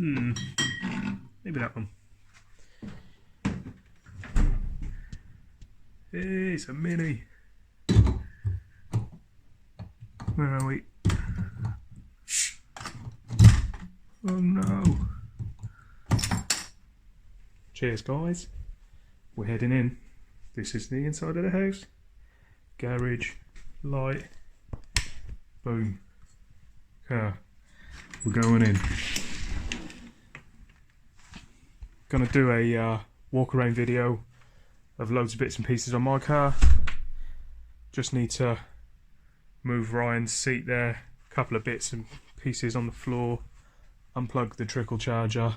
Maybe that one. Hey, it's a Mini. Where are we? Oh no. Cheers guys. We're heading in. This is the inside of the house. Garage, light, boom. Car. We're going in. Gonna do a walk around video of loads of bits and pieces on my car. Just need to move Ryan's seat there, a couple of bits and pieces on the floor, unplug the trickle charger,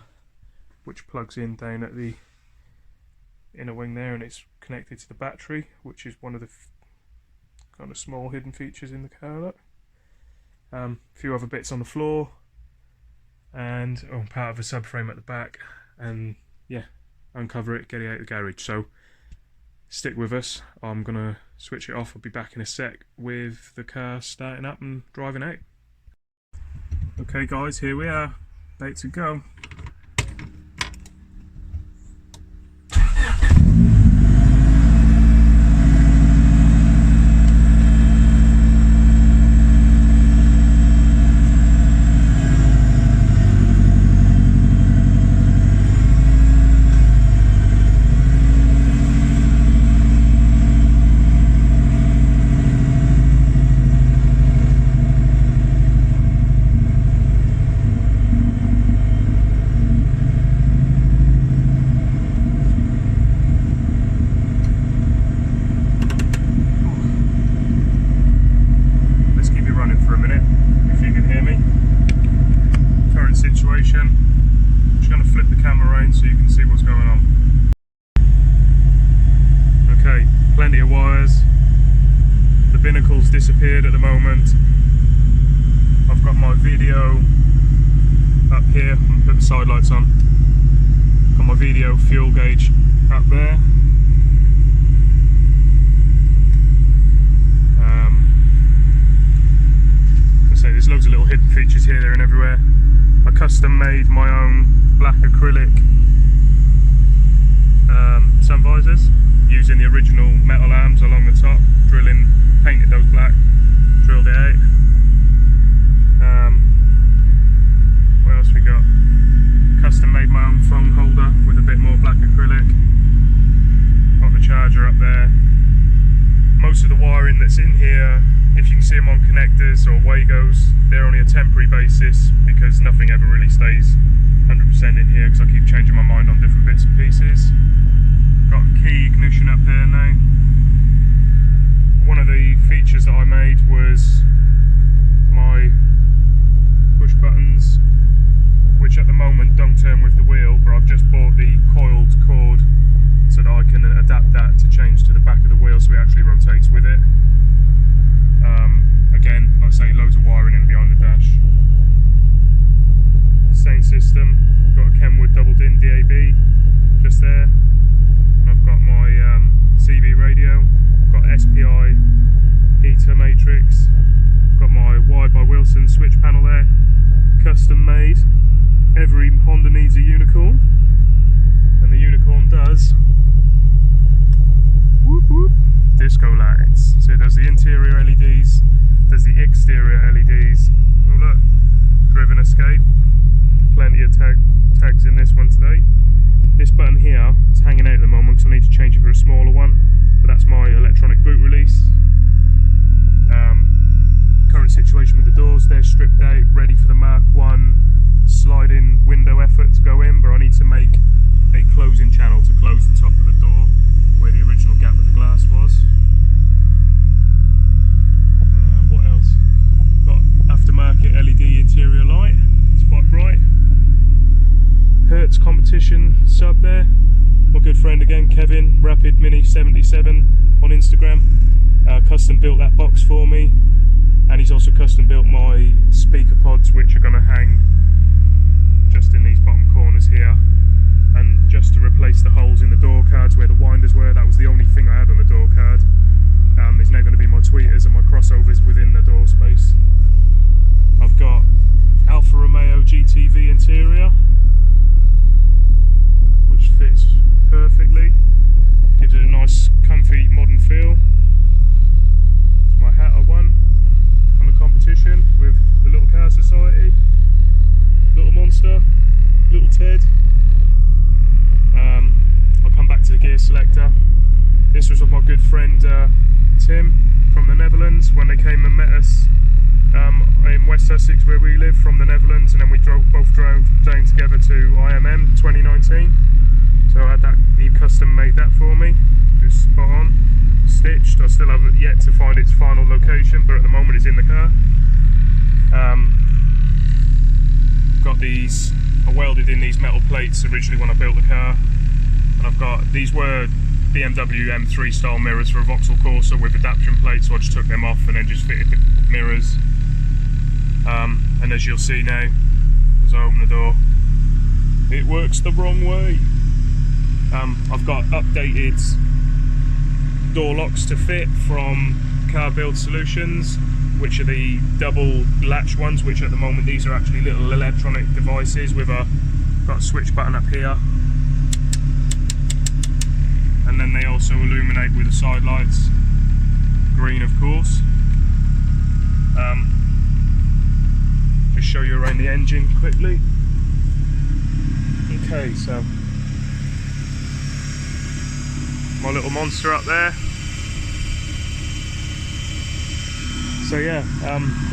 which plugs in down at the inner wing there, and it's connected to the battery, which is one of the kind of small hidden features in the car. Look. A few other bits on the floor, and part of a subframe at the back, and yeah, uncover it, get it out of the garage. So stick with us. I'm gonna switch it off. I'll be back in a sec with the car starting up and driving out. Okay guys, here we are, about to go. I'm just going to flip the camera around so you can see what's going on. Okay, plenty of wires. The binnacle's disappeared at the moment. I've got my video up here. I'm going to put the side lights on. Got my video fuel gauge up there. There's loads of little hidden features here, there and everywhere. I custom made my own black acrylic sun visors using the original metal arms along the top, painted those black, drilled it out. What else we got? Custom made my own phone holder with a bit more black acrylic. Got the charger up there. Most of the wiring that's in here, if you can see them on connectors or Wagos, they're only a temporary basis because nothing ever really stays 100% in here because I keep changing my mind on different bits and pieces. Got a key ignition up there now. One of the features that I made was my push buttons, which at the moment don't turn with the wheel, but I've just bought the coiled cord so that I can adapt that to change to the back of the wheel so it actually rotates with it. Again, like I say, loads of wiring in behind the dash. Same system, got a Kenwood double-din DAB just there. And I've got my CB radio, I've got SPI heater matrix, got my Wired by Wilson switch panel there, custom made. Every Honda needs a unicorn, and the unicorn does whoop whoop disco lights. So it does the interior LEDs, does the exterior LEDs. Oh look, driven escape. Plenty of tags in this one today. This button here is hanging out at the moment because I need to change it for a smaller one, but that's my electronic boot release. Current situation with the doors, they're stripped out, ready for the Mark 1 sliding window effort to go in, but I need to make a closing channel to close the top of the door where the original gap with the glass was. What else? Got aftermarket LED interior light, it's quite bright. Hertz competition sub there. My good friend again, Kevin, Rapid Mini 77 on Instagram. Custom built that box for me, and he's also custom built my speaker pods, which are going to hang just in these bottom corners here, and just to replace the holes in the door cards where the winders were. That was the only thing I had on the door card. There's now going to be my tweeters and my crossovers within the door space. I've got Alfa Romeo GTV interior, when they came and met us in West Sussex where we live, from the Netherlands, and then we both drove down together to IMM 2019. So I had that, he custom made that for me, just spot on, stitched. I still haven't yet to find its final location, but at the moment it's in the car. Got these, I welded in these metal plates originally when I built the car, and I've got, these were BMW M3 style mirrors for a Vauxhall Corsa with adaptation plates, so I just took them off and then just fitted the mirrors. And as you'll see now, as I open the door, it works the wrong way. I've got updated door locks to fit from Car Build Solutions, which are the double latch ones, which at the moment these are actually little electronic devices with got a switch button up here. And then they also illuminate with the side lights, green of course. Just show you around the engine quickly. Okay, so my little monster up there. So yeah,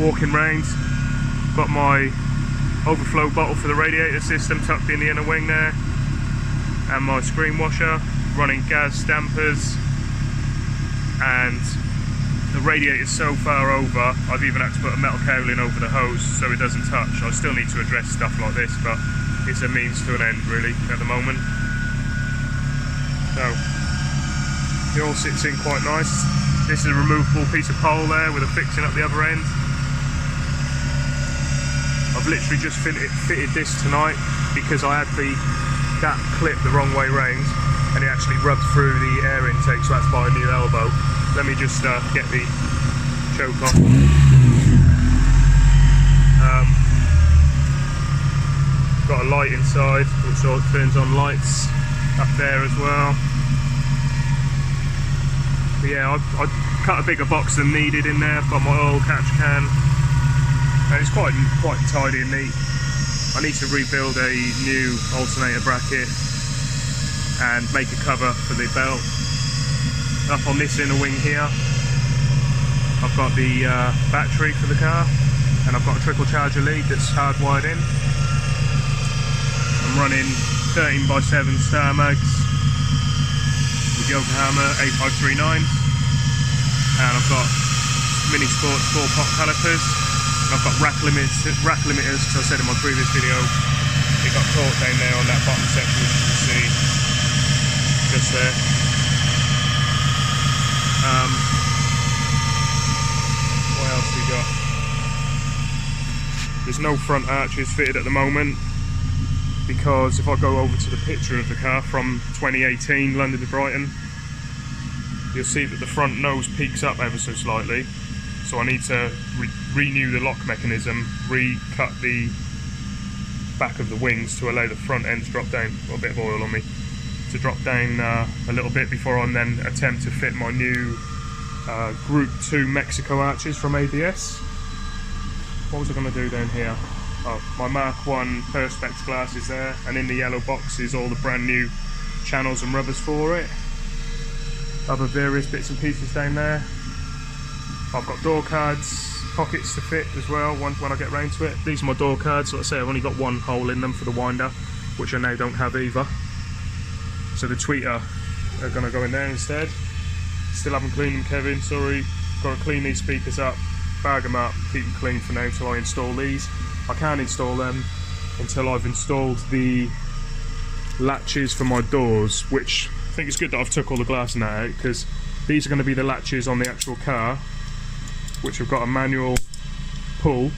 walking round, got my overflow bottle for the radiator system tucked in the inner wing there, and my screen washer, running gas dampers, and the radiator's so far over, I've even had to put a metal cowling over the hose so it doesn't touch. I still need to address stuff like this, but it's a means to an end really at the moment. So it all sits in quite nice. This is a removable piece of pole there with a fixing up the other end. I've literally just fitted this tonight because I had that clip the wrong way round, and it actually rubbed through the air intake, so I had to buy a new elbow. Let me just get the choke off. Got a light inside, which all turns on lights up there as well. But yeah, I cut a bigger box than needed in there. I've got my oil catch can, and it's quite tidy and neat. I need to rebuild a new alternator bracket and make a cover for the belt. Up on this inner wing here, I've got the battery for the car, and I've got a trickle charger lead that's hardwired in. I'm running 13x7 star mags with Yokohama 8539, and I've got Mini Sports 4-pot calipers. And I've got rack limiters, as I said in my previous video. It got caught down there on that bottom section, which you can see just there. What else we got? There's no front arches fitted at the moment, because if I go over to the picture of the car from 2018 London to Brighton, you'll see that the front nose peaks up ever so slightly, so I need to renew the lock mechanism, recut the back of the wings to allow the front end to drop down. Got a bit of oil on me, to drop down a little bit before I then attempt to fit my new Group 2 Mexico arches from ABS. What was I going to do down here? Oh, my Mark 1 Perspex glass is there, and in the yellow box is all the brand new channels and rubbers for it. Other various bits and pieces down there. I've got door cards, pockets to fit as well when I get round to it. These are my door cards. Like I say, I've only got one hole in them for the winder, which I now don't have either. So the tweeter are going to go in there instead. Still haven't cleaned them, Kevin, sorry. Got to clean these speakers up, bag them up, keep them clean for now until I install these. I can't install them until I've installed the latches for my doors, which I think it's good that I've took all the glass and that out, because these are going to be the latches on the actual car, which have got a manual pull,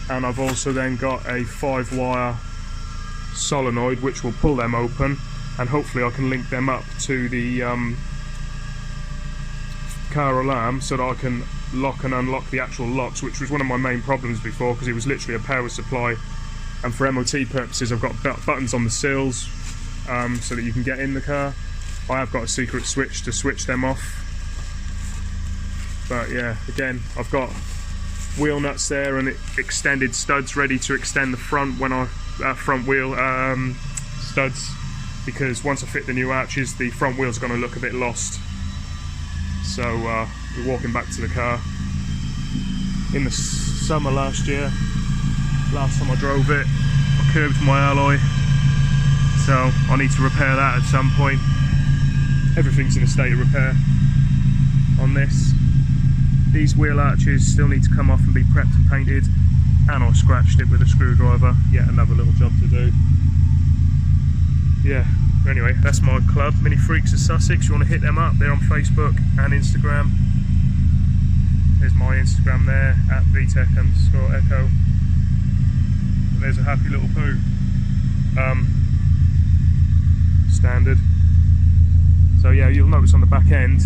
and I've also then got a 5-wire solenoid which will pull them open, and hopefully I can link them up to the car alarm so that I can lock and unlock the actual locks, which was one of my main problems before, because it was literally a power supply, and for MOT purposes I've got buttons on the sills so that you can get in the car. I have got a secret switch to switch them off, but yeah, again, I've got wheel nuts there and extended studs ready to extend the front when front wheel studs, because once I fit the new arches the front wheels are going to look a bit lost. So We're walking back to the car. In the summer last year, last time I drove it, I curbed my alloy, so I need to repair that at some point. Everything's in a state of repair on this. These wheel arches still need to come off and be prepped and painted, and I scratched it with a screwdriver. Yet another little job to do. Yeah, anyway, that's my club, Mini Freaks of Sussex. You want to hit them up, they're on Facebook and Instagram. There's my Instagram there, at vtec_echo. And there's a happy little poo. Standard. So yeah, you'll notice on the back end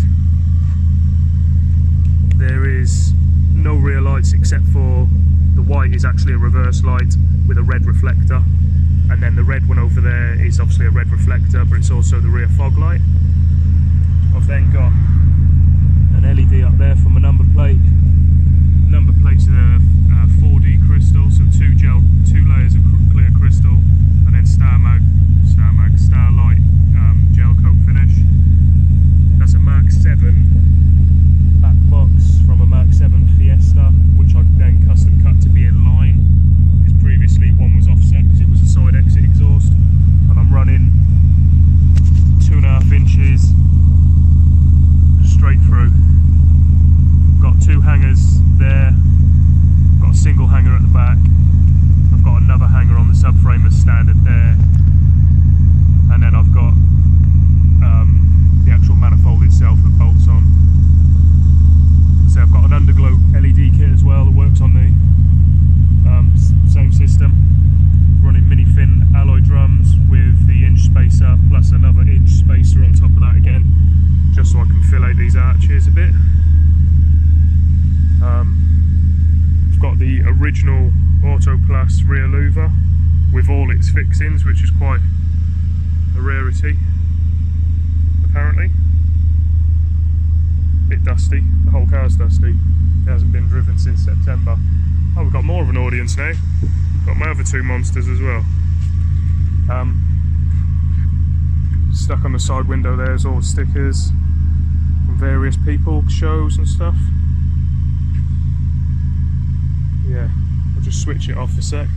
there is no rear lights, except for the white is actually a reverse light with a red reflector, and then the red one over there is obviously a red reflector, but it's also the rear fog light. I've then got an LED up there for my number plate. Number plates are 4D crystal, so two layers of clear crystal, and then Starlight gel coat finish. That's a Mark 7 back box from a Mark 7 Fiesta, which I then custom cut to be in line, because previously one was offset because it was a side exit exhaust, and I'm running 2.5 inches straight through. Got two hangers there, got a single hanger at the back, I've got another hanger on the subframe as standard there, and then I've got the actual manifold itself that bolts on. So I've got an underglow LED kit as well that works on the same system, running mini fin alloy drums with the inch spacer plus another inch spacer on top of that again, just so I can fill out these arches a bit. I've got the original Auto Plus rear louver with all its fixings, which is quite a rarity apparently. Bit dusty, the whole car's dusty. It hasn't been driven since September. Oh, we've got more of an audience now. Got my other two monsters as well. Stuck on the side window there's all the stickers from various people, shows and stuff. Yeah, I'll just switch it off a sec,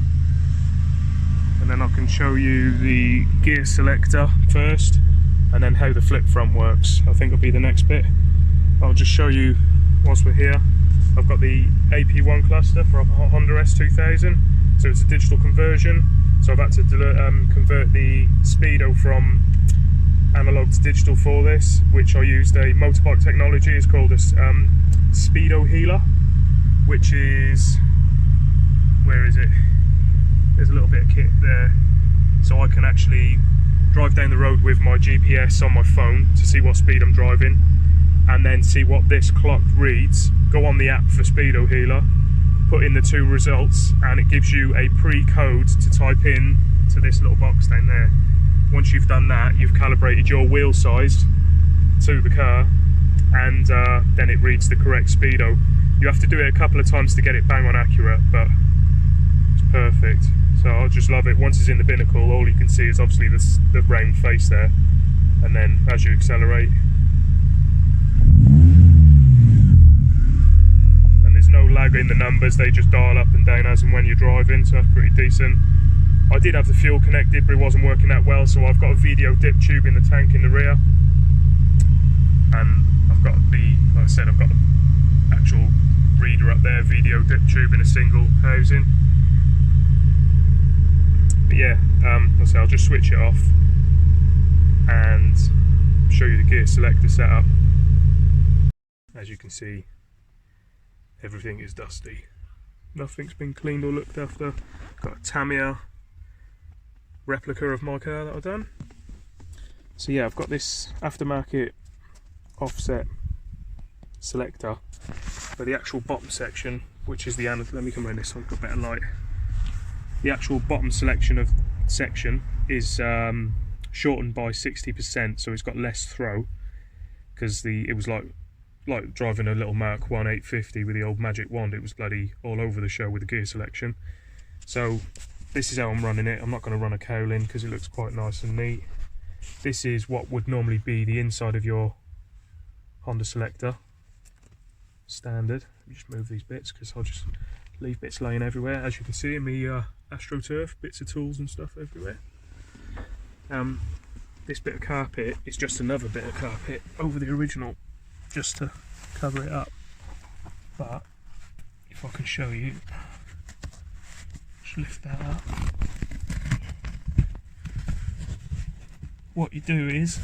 and then I can show you the gear selector first, and then how the flip front works. I think will be the next bit. I'll just show you whilst we're here. I've got the AP1 cluster for a Honda S2000, so it's a digital conversion. So I've had to convert the speedo from analog to digital for this, which I used a motorbike technology. It's called a speedo healer, which is, where is it? There's a little bit of kit there, so I can actually drive down the road with my GPS on my phone to see what speed I'm driving, and then see what this clock reads. Go on the app for Speedo Healer, put in the two results, and it gives you a pre-code to type in to this little box down there. Once you've done that, you've calibrated your wheel size to the car, and then it reads the correct speedo. You have to do it a couple of times to get it bang on accurate, but it's perfect. So I just love it. Once it's in the binnacle, all you can see is obviously the round face there, and then as you accelerate, and there's no lag in the numbers, they just dial up and down as and when you're driving, so that's pretty decent. I did have the fuel connected, but it wasn't working that well, so I've got a video dip tube in the tank in the rear, and I've got the, like I said, I've got the actual reader up there, video dip tube in a single housing. But yeah, like I say, I'll just switch it off and show you the gear selector setup. As you can see, everything is dusty. Nothing's been cleaned or looked after. Got a Tamiya replica of my car that I've done. So yeah, I've got this aftermarket offset selector for the actual bottom section, which is the, let me come around this one, got better light. The actual bottom section is shortened by 60%, so it's got less throw, because it was like driving a little Mark 1 850 with the old magic wand. It was bloody all over the show with the gear selection. So this is how I'm running it. I'm not going to run a cowling because it looks quite nice and neat. This is what would normally be the inside of your Honda selector. standard. Let me just move these bits because I'll just leave bits laying everywhere. As you can see in my AstroTurf, bits of tools and stuff everywhere. This bit of carpet is just another bit of carpet over the original, just to cover it up. But if I can show you, just lift that up. What you do is,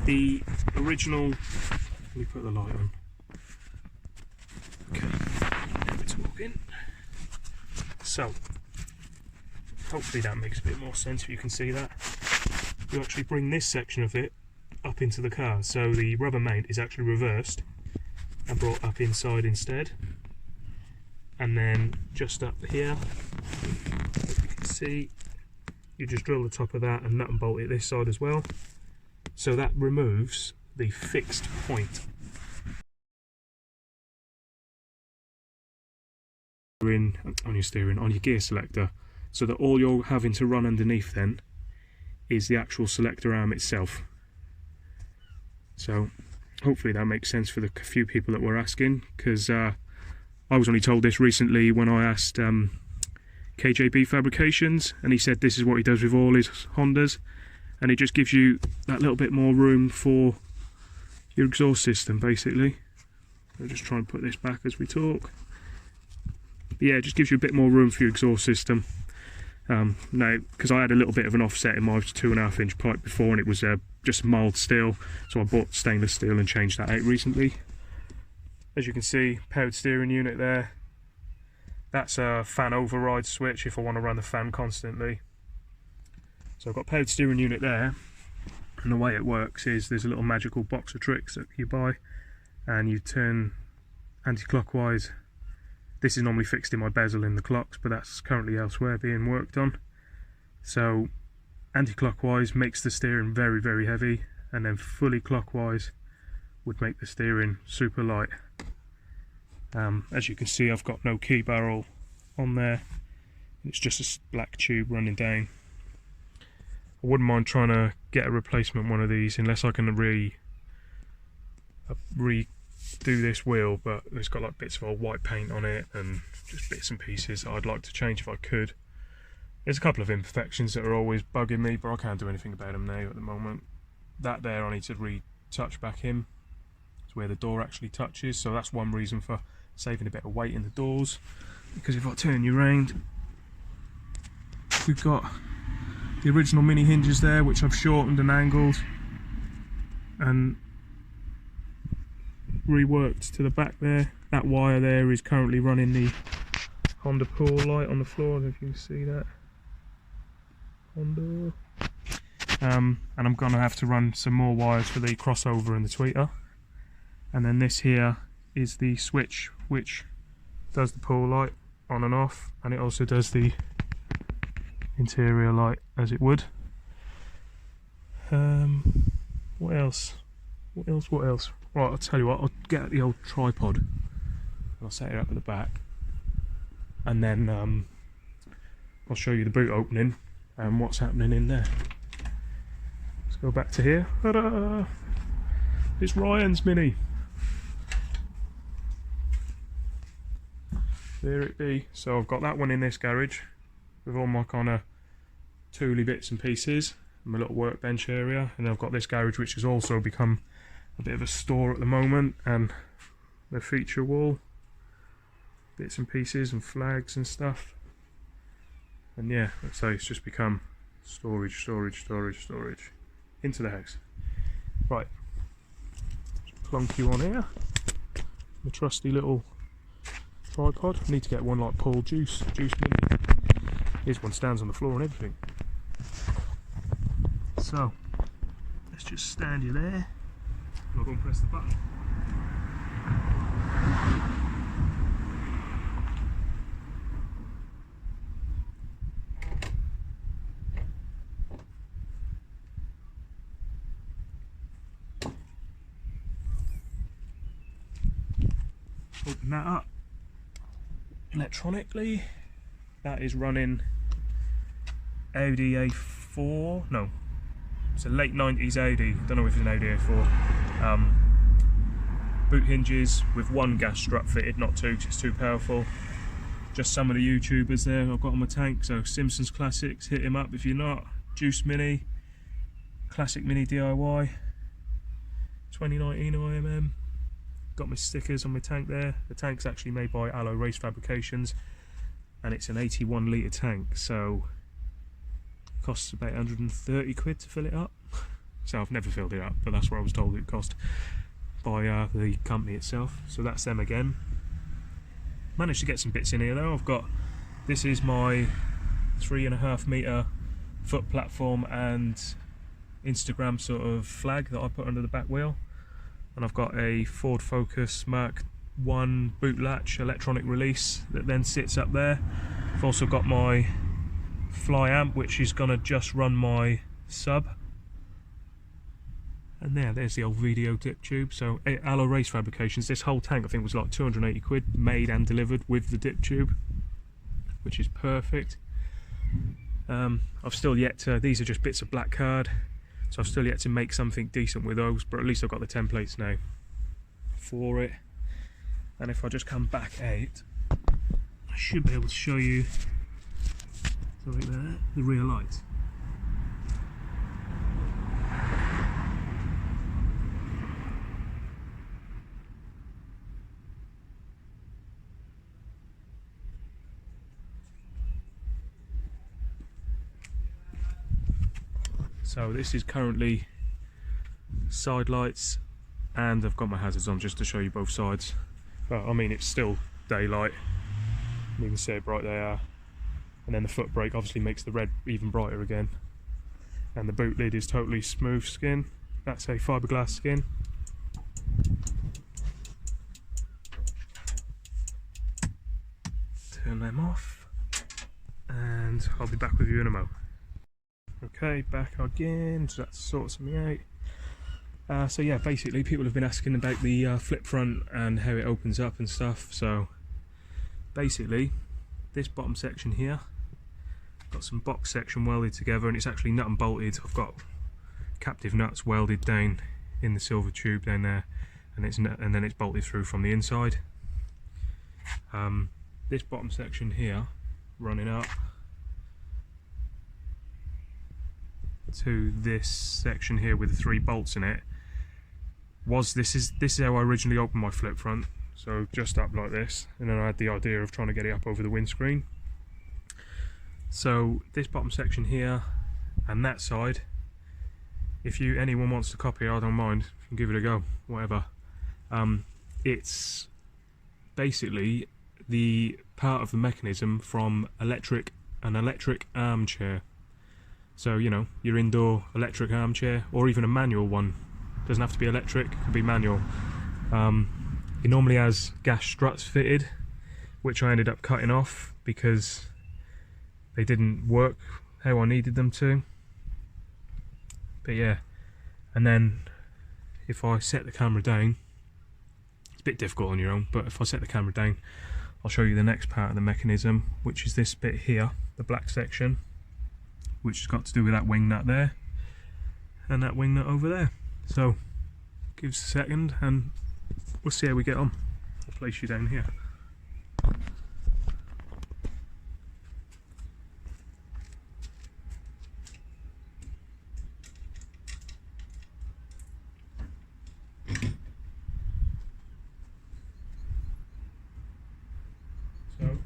the original, let me put the light on. Okay, let's walk in. So, hopefully that makes a bit more sense if you can see that. You actually bring this section of it up into the car, so the rubber mount is actually reversed and brought up inside instead. And then just up here, as you can see, you just drill the top of that and nut and bolt it this side as well. So that removes the fixed point. On your steering, on your gear selector, so that all you're having to run underneath then is the actual selector arm itself. So hopefully that makes sense for the few people that were asking, because I was only told this recently when I asked KJB Fabrications, and he said this is what he does with all his Hondas, and it just gives you that little bit more room for your exhaust system basically. I'll just try and put this back as we talk. Yeah, it just gives you a bit more room for your exhaust system. Now, because I had a little bit of an offset in my 2.5 inch pipe before, and it was just mild steel, so I bought stainless steel and changed that out recently. As you can see, powered steering unit there. That's a fan override switch if I want to run the fan constantly. So I've got powered steering unit there, and the way it works is there's a little magical box of tricks that you buy, and you turn anti-clockwise. This is normally fixed in my bezel in the clocks, but that's currently elsewhere being worked on. So anti-clockwise makes the steering very, very heavy, and then fully clockwise would make the steering super light. As you can see, I've got no key barrel on there. It's just a black tube running down. I wouldn't mind trying to get a replacement one of these, unless I can redo this wheel, but it's got like bits of old white paint on it and just bits and pieces that I'd like to change if I could. There's a couple of imperfections that are always bugging me, but I can't do anything about them now at the moment. That there I need to retouch back in. It's where the door actually touches, so that's one reason for saving a bit of weight in the doors, because if I turn you around, we've got the original mini hinges there, which I've shortened and angled and reworked to the back there. That wire there is currently running the Honda pool light on the floor. I don't know if you can see that. Honda. And I'm going to have to run some more wires for the crossover and the tweeter. And then this here is the switch which does the pool light on and off, and it also does the interior light as it would. What else? Right, I'll tell you what, I'll get the old tripod and I'll set it up at the back, and then I'll show you the boot opening and what's happening in there. Let's go back to here. Ta-da! It's Ryan's Mini. There it be. So I've got that one in this garage with all my kind of tooly bits and pieces, my little workbench area, and I've got this garage which has also become a bit of a store at the moment, and the feature wall, bits and pieces and flags and stuff. And yeah, so it's just become storage into the house. Right, just plonk you on here, the trusty little tripod. I need to get one like Paul Juice Mini. His one stands on the floor and everything. So let's just stand you there. I'll go and press the button. Open that up electronically. That is running Audi A4. No, it's a late 90s Audi. Don't know if it's an Audi A4. Boot hinges with one gas strut fitted, not two, 'cause it's too powerful. Just some of the YouTubers there I've got on my tank, so Simpsons Classics, hit him up if you're not. Juice Mini, Classic Mini DIY, 2019 IMM. Got my stickers on my tank there. The tank's actually made by Allo Race Fabrications, and it's an 81 litre tank, so it costs about 130 quid to fill it up. So I've never filled it up, but that's what I was told it cost by the company itself. So that's them again. Managed to get some bits in here though. This is my 3.5 metre foot platform and Instagram sort of flag that I put under the back wheel, and I've got a Ford Focus Mark 1 boot latch electronic release that then sits up there. I've also got my fly amp, which is gonna just run my sub. And there's the old video dip tube. So Allo Race Fabrications, this whole tank I think was like 280 quid, made and delivered with the dip tube, which is perfect. I've still yet to, these are just bits of black card, so I've still yet to make something decent with those, but at least I've got the templates now for it. And if I just come back out, I should be able to show you the rear lights. So this is currently side lights, and I've got my hazards on just to show you both sides. But I mean, it's still daylight. You can see how bright they are. And then the foot brake obviously makes the red even brighter again. And the boot lid is totally smooth skin. That's a fiberglass skin. Turn them off, and I'll be back with you in a mo. Okay, back again, so that sorts me out. So yeah, basically people have been asking about the flip front and how it opens up and stuff. So basically this bottom section here, got some box section welded together, and it's actually nut and bolted. I've got captive nuts welded down in the silver tube down there, and then it's bolted through from the inside. This bottom section here running up to this section here with the 3 bolts in it this is how I originally opened my flip front. So just up like this, and then I had the idea of trying to get it up over the windscreen. So this bottom section here and that side, if anyone wants to copy, I don't mind, you can give it a go, whatever. It's basically the part of the mechanism from an electric armchair. So, you know, your indoor electric armchair, or even a manual one. Doesn't have to be electric, it could be manual. It normally has gas struts fitted, which I ended up cutting off because they didn't work how I needed them to. But yeah, and then if I set the camera down, it's a bit difficult on your own, but if I set the camera down, I'll show you the next part of the mechanism, which is this bit here, the black section, which has got to do with that wing nut there and that wing nut over there. So give us a second and we'll see how we get on. I'll place you down here. So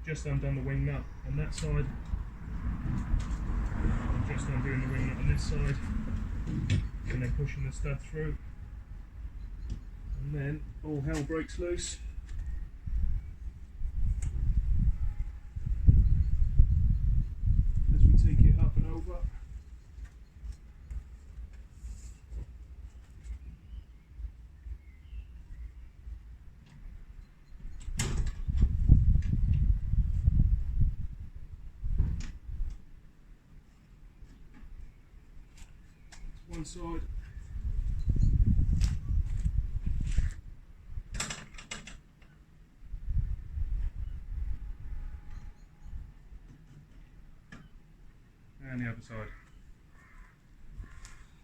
just undone the wing nut on that side. Just undoing the wing nut on this side, and then pushing the stud through, and then all hell breaks loose. As we take it up and over. One side. And the other side.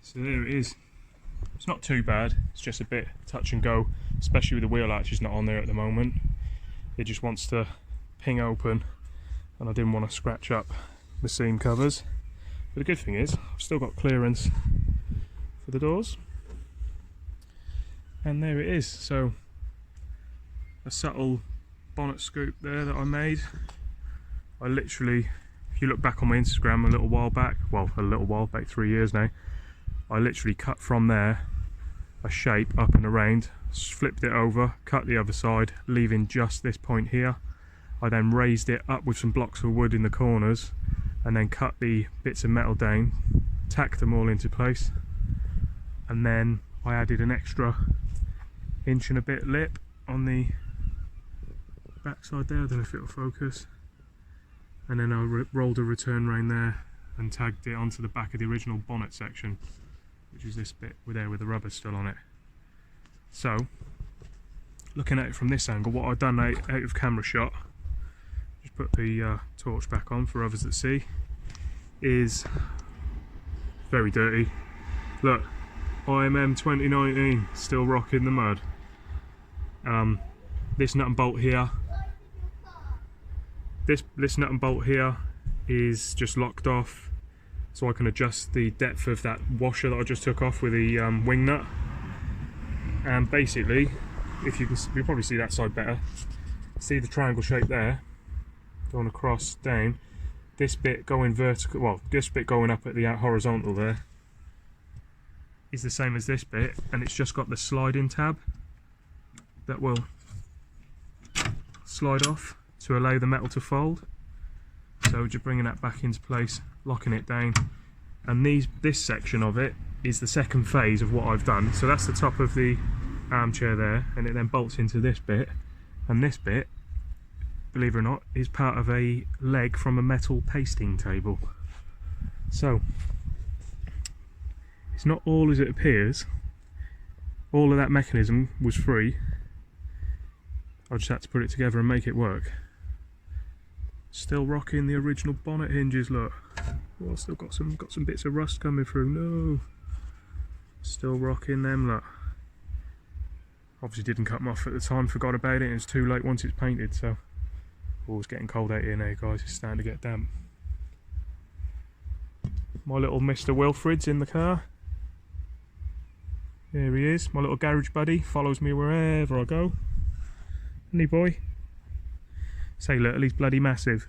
So there it is. It's not too bad, it's just a bit touch and go, especially with the wheel arches not on there at the moment. It just wants to ping open, and I didn't want to scratch up the seam covers. But the good thing is, I've still got clearance for the doors. And there it is. So, a subtle bonnet scoop there that I made. I literally, if you look back on my Instagram a little while back, well, a little while back, 3 years now, I literally cut from there a shape up and around, flipped it over, cut the other side, leaving just this point here. I then raised it up with some blocks of wood in the corners, and then cut the bits of metal down, tacked them all into place, and then I added an extra inch and a bit lip on the back side there. I don't know if it'll focus. And then I rolled a return round there and tagged it onto the back of the original bonnet section, which is this bit there with the rubber still on it. So, looking at it from this angle, what I've done out of camera shot, just put the torch back on for others that see, is very dirty. Look, IMM 2019, still rocking the mud. This nut and bolt here, this nut and bolt here is just locked off, so I can adjust the depth of that washer that I just took off with the wing nut. And basically, if you can, you'll probably see that side better. See the triangle shape there, going across, down. This bit going vertical, well, this bit going up at the horizontal there, is the same as this bit, and it's just got the sliding tab that will slide off to allow the metal to fold. So just bringing that back into place, locking it down, and this section of it is the second phase of what I've done. So that's the top of the armchair there, and it then bolts into this bit, and this bit, believe it or not, is part of a leg from a metal pasting table. So it's not all as it appears. All of that mechanism was free. I just had to put it together and make it work. Still rocking the original bonnet hinges, look. Oh, still got some bits of rust coming through. No. Still rocking them, look. Obviously didn't cut them off at the time, forgot about it, and it's too late once it's painted, so. Oh, it's getting cold out here now, guys. It's starting to get damp. My little Mr. Wilfred's in the car. There he is, my little garage buddy, follows me wherever I go. Isn't he, boy? Say little, he's bloody massive.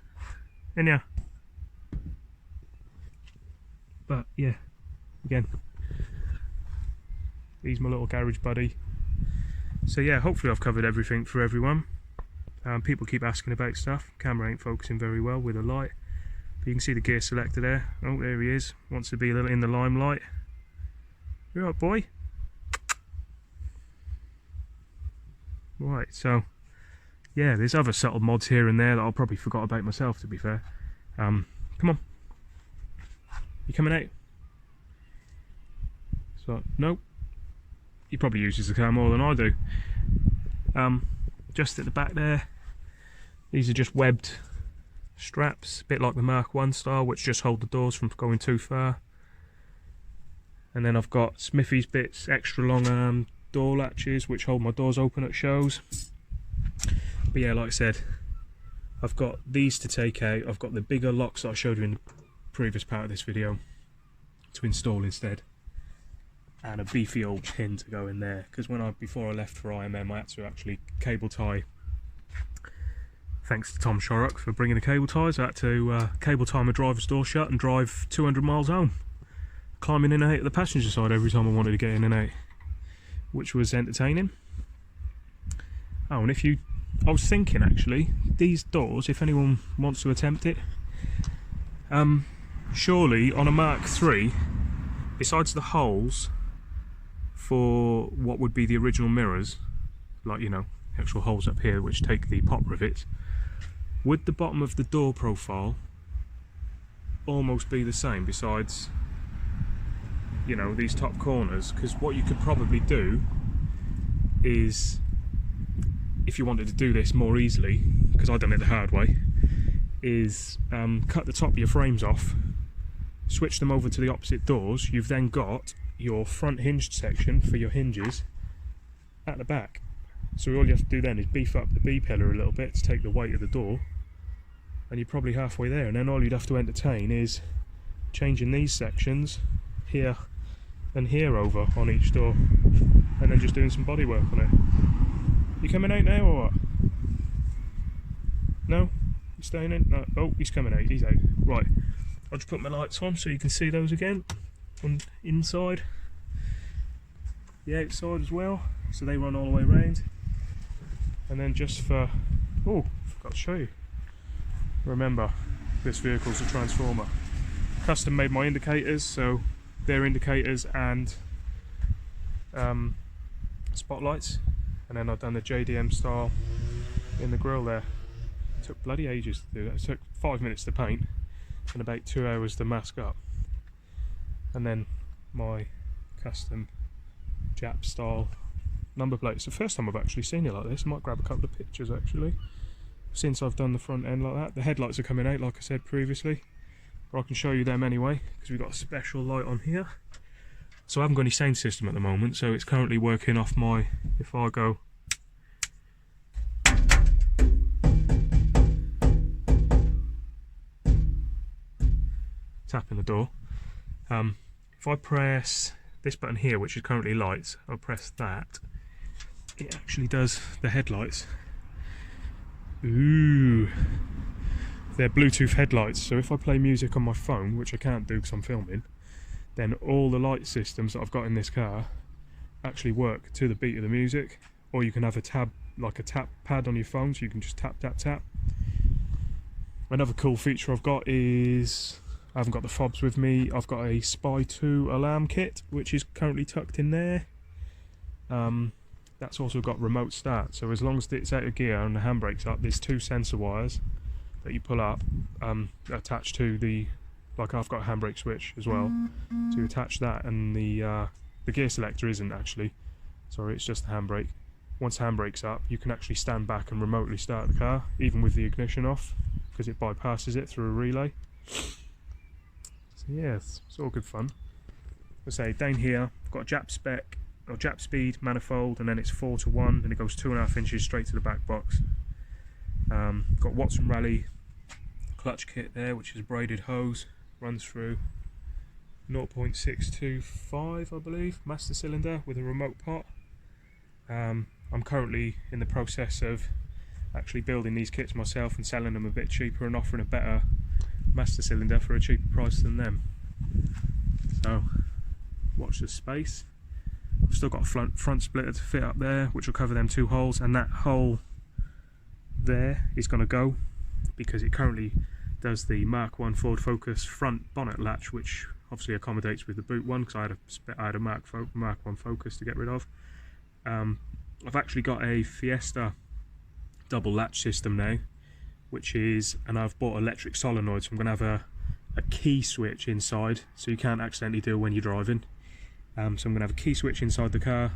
Ain't ya? But yeah, again, he's my little garage buddy. So yeah, hopefully I've covered everything for everyone. People keep asking about stuff. Camera ain't focusing very well with the light. But you can see the gear selector there. Oh, there he is. Wants to be a little in the limelight. You alright, boy? Right, so yeah, there's other subtle mods here and there that I'll probably forgot about myself, to be fair. Come on. You coming out? So, nope. He probably uses the car more than I do. Just at the back there, these are just webbed straps, a bit like the Mark 1 style, which just hold the doors from going too far. And then I've got Smithy's bits, extra long door latches, which hold my doors open at shows. But yeah, like I said, I've got these to take out. I've got the bigger locks that I showed you in the previous part of this video to install instead, and a beefy old pin to go in there, because before I left for IMM I had to actually cable tie. Thanks to Tom Shorrock for bringing the cable ties. I had to cable tie my driver's door shut and drive 200 miles home, climbing in and out of the passenger side every time I wanted to get in and out, which was entertaining. Oh, and I was thinking actually, these doors, if anyone wants to attempt it, surely on a Mark III, besides the holes for what would be the original mirrors, like, you know, actual holes up here which take the pop rivets, would the bottom of the door profile almost be the same, besides, you know, these top corners? Because what you could probably do is, if you wanted to do this more easily, because I've done it the hard way, is cut the top of your frames off, switch them over to the opposite doors. You've then got your front hinged section for your hinges at the back. So all you have to do then is beef up the B pillar a little bit to take the weight of the door, and you're probably halfway there. And then all you'd have to entertain is changing these sections here and here over on each door, and then just doing some body work on it. You coming out now or what? No? You staying in? No. Oh, he's coming out. He's out. Right. I'll just put my lights on so you can see those again. On inside. The outside as well. So they run all the way around. And then just for... Oh, forgot to show you. Remember, this vehicle's a transformer. Custom made my indicators, so they're indicators and spotlights. And then I've done the JDM style in the grille there. It took bloody ages to do that. It took 5 minutes to paint and about 2 hours to mask up. And then my custom Jap style number plate. It's the first time I've actually seen it like this. I might grab a couple of pictures actually since I've done the front end like that. The headlights are coming out like I said previously, but I can show you them anyway because we've got a special light on here. So I haven't got any sound system at the moment, so it's currently working off my, if I go tapping the door, if I press this button here, which is currently lights, I'll press that, it actually does the headlights. Ooh, they're Bluetooth headlights, so if I play music on my phone, which I can't do because I'm filming, then all the light systems that I've got in this car actually work to the beat of the music. Or you can have a tab, like a tap pad on your phone, so you can just tap tap tap. Another cool feature I've got is, I haven't got the fobs with me, I've got a Spy 2 alarm kit which is currently tucked in there. That's also got remote start, so as long as it's out of gear and the handbrake's up, there's 2 sensor wires that you pull up attached to the, like I've got a handbrake switch as well, so you attach that, and the gear selector isn't actually, sorry, it's just the handbrake. Once the handbrake's up, you can actually stand back and remotely start the car even with the ignition off because it bypasses it through a relay. So yeah, it's all good fun. I say down here I've got a Jap spec or Jap speed manifold, and then it's 4:1 and it goes 2.5 inches straight to the back box. Got Watson Rally clutch kit there, which is a braided hose, runs through 0.625 I believe, master cylinder with a remote pot. I'm currently in the process of actually building these kits myself and selling them a bit cheaper and offering a better master cylinder for a cheaper price than them. So watch this space. I've still got a front splitter to fit up there, which will cover them 2 holes, and that hole there is going to go because it currently does the Mark 1 Ford Focus front bonnet latch, which obviously accommodates with the boot one because I had a Mark 1 Focus to get rid of. I've actually got a Fiesta double latch system now, which is, and I've bought electric solenoid, so I'm going to have a key switch inside so you can't accidentally do it when you're driving. So I'm going to have a key switch inside the car,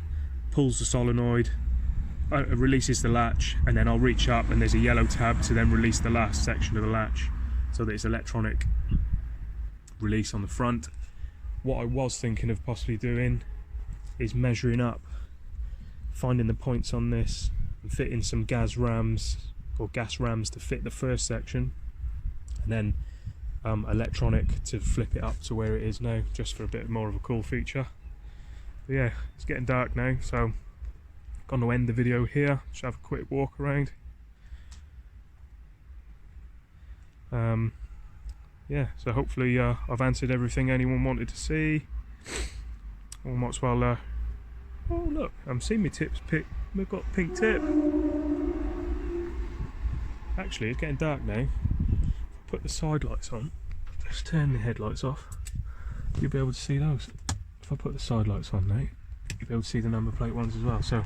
pulls the solenoid, releases the latch, and then I'll reach up and there's a yellow tab to then release the last section of the latch so that it's electronic release on the front. What I was thinking of possibly doing is measuring up, finding the points on this and fitting some gas rams to fit the first section, and then electronic to flip it up to where it is now, just for a bit more of a cool feature. But yeah, it's getting dark now, so I'm going to end the video here. Just have a quick walk around. Yeah, so hopefully I've answered everything anyone wanted to see. I might as well oh look, I'm seeing my tips pick. We've got pink tip. Actually, it's getting dark now. If I put the side lights on, let's turn the headlights off. You'll be able to see those. If I put the side lights on now, you'll be able to see the number plate ones as well. So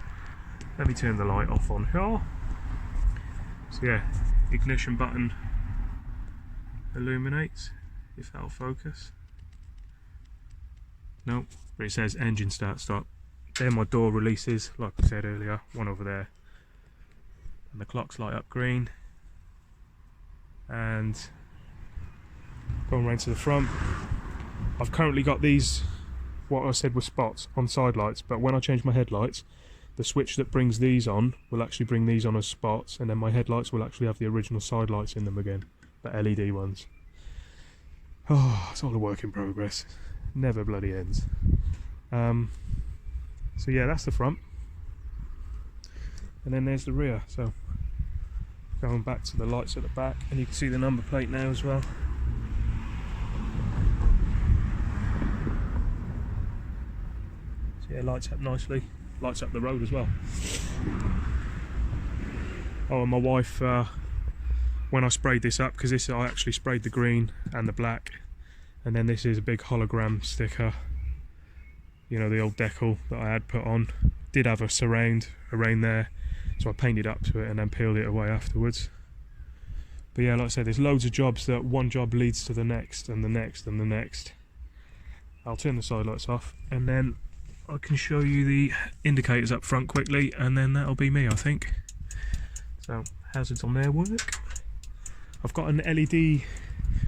let me turn the light off on here. So yeah, ignition button illuminates, if that'll focus. Nope, but it says engine start stop. There my door releases, like I said earlier, one over there. And the clocks light up green. And going round to the front, I've currently got these what I said were spots on side lights, but when I change my headlights, the switch that brings these on will actually bring these on as spots, and then my headlights will actually have the original side lights in them again, the LED ones. Oh, it's all a work in progress. Never bloody ends. So yeah, that's the front. And then there's the rear. So going back to the lights at the back, and you can see the number plate now as well. So yeah, lights up nicely. Lights up the road as well. Oh, and my wife, when I sprayed this up, because I actually sprayed the green and the black, and then this is a big hologram sticker, you know, the old decal that I had put on. Did have a surround around there, so I painted up to it and then peeled it away afterwards. But yeah, like I said, there's loads of jobs that one job leads to the next and the next and the next. I'll turn the side lights off, and then I can show you the indicators up front quickly, and then that'll be me, I think. So hazards on there work. I've got an LED,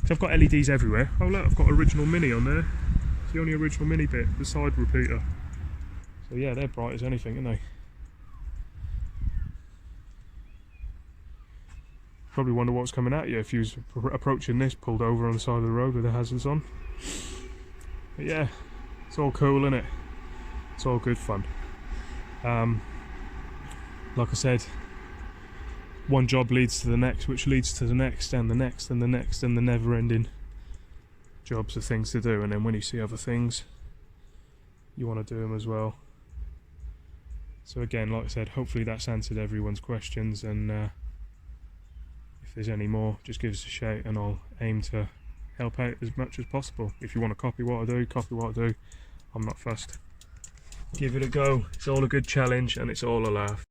so I've got LEDs everywhere. Oh look, I've got original mini on there. It's the only original mini bit, the side repeater. So yeah, they're bright as anything, aren't they? Probably wonder what's coming at you if you was approaching this pulled over on the side of the road with the hazards on. But yeah, it's all cool, isn't it? It's all good fun. Like I said, one job leads to the next, which leads to the next and the next and the next, and the never-ending jobs of things to do. And then when you see other things, you want to do them as well. So again, like I said, hopefully that's answered everyone's questions, and if there's any more, just give us a shout and I'll aim to help out as much as possible. If you want to copy what I do, copy what I do. I'm not fussed. Give it a go. It's all a good challenge and it's all a laugh.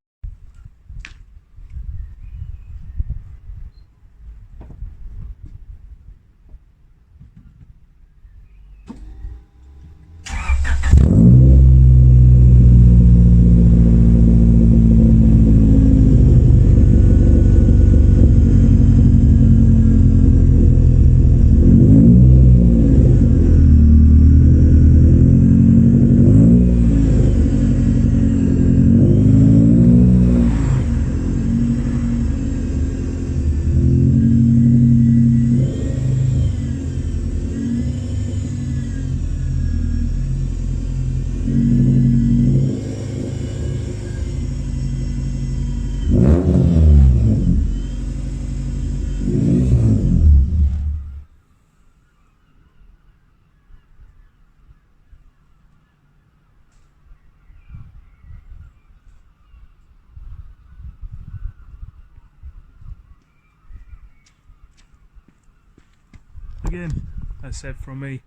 Again, as said from me,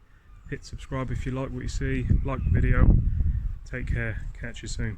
hit subscribe if you like what you see, like the video. Take care, catch you soon.